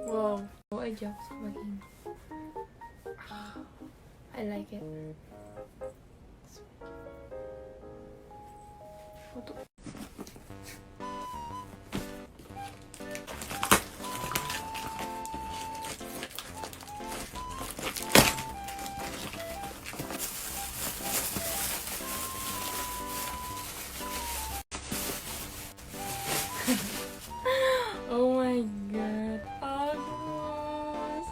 Wow, mau aja sama gini. I like it. Foto. Oh my god, Agus.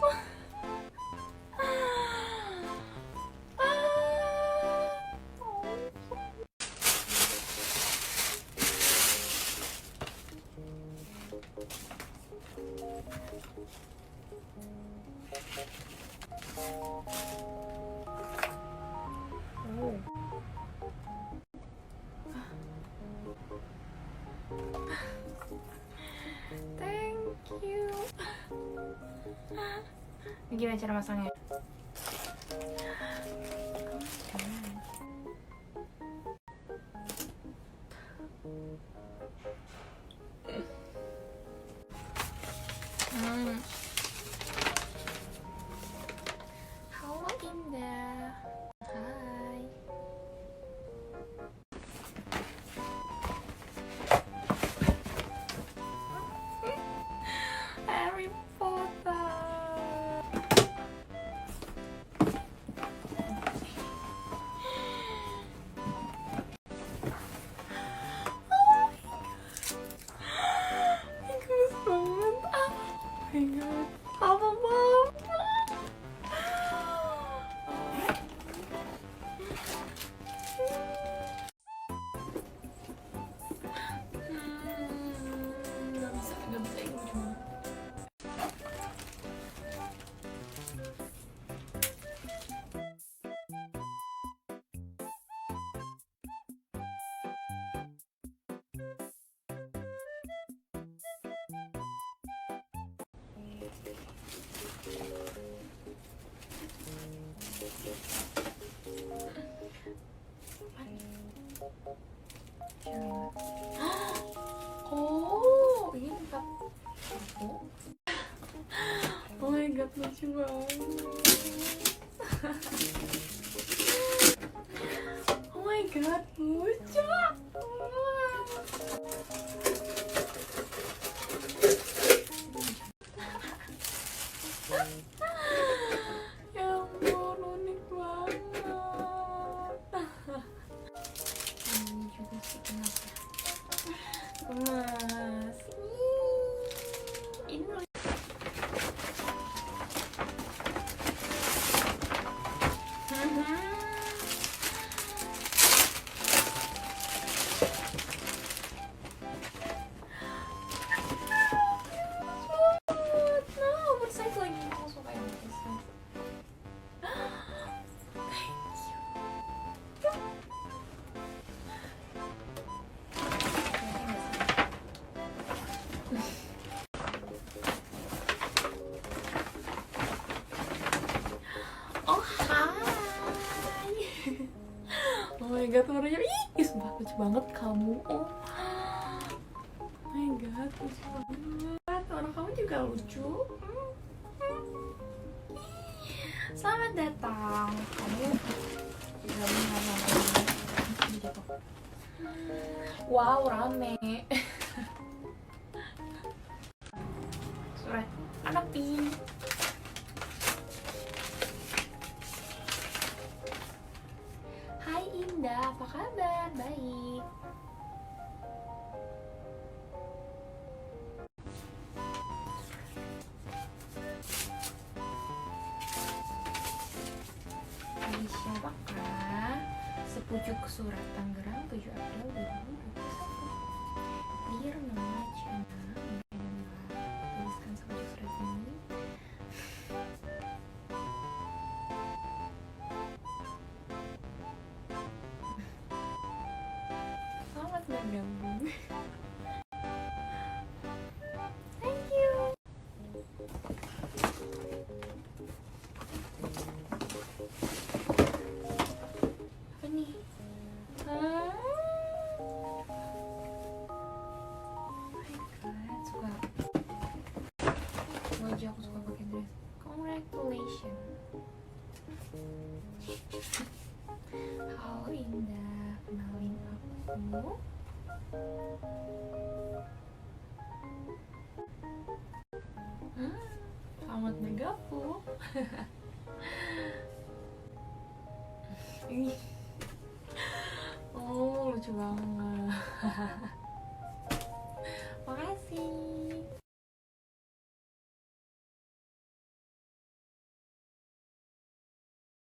Thank you. Ini gimana cara masangnya? Halo Indah. Hai. Harry Potter. Bagus banget. Oh my god. Apa Mom? Gak bisa ini cuma. Oh, ini tempat aku. Oh my god, lucu banget. Oh my god, lucu. Ya ampun, unik banget. Ini juga sih kenapa? Emas. Ini oversize lagi, aku suka yang oversize. Oh hai. Oh my god, warnanya ih, sumpah lucu banget kamu. Oh my god, lucu banget. Orang kamu juga lucu. Selamat datang. Kamu tidak mengalami. Wow, rame. Surat anak pink. Hai Indah, apa kabar? Baik. Ini siapakah? Sepucuk surat Tangerang 7 April 2021. Dear Mama Cina, tuliskan sepucuk surat ini. gabung. Thank you. Apa nih? Oh my god, suka baju aku suka pakai dress. Congratulations. Halo Indah, kenalin aku. Selamat bergabung. Oh, lucu banget.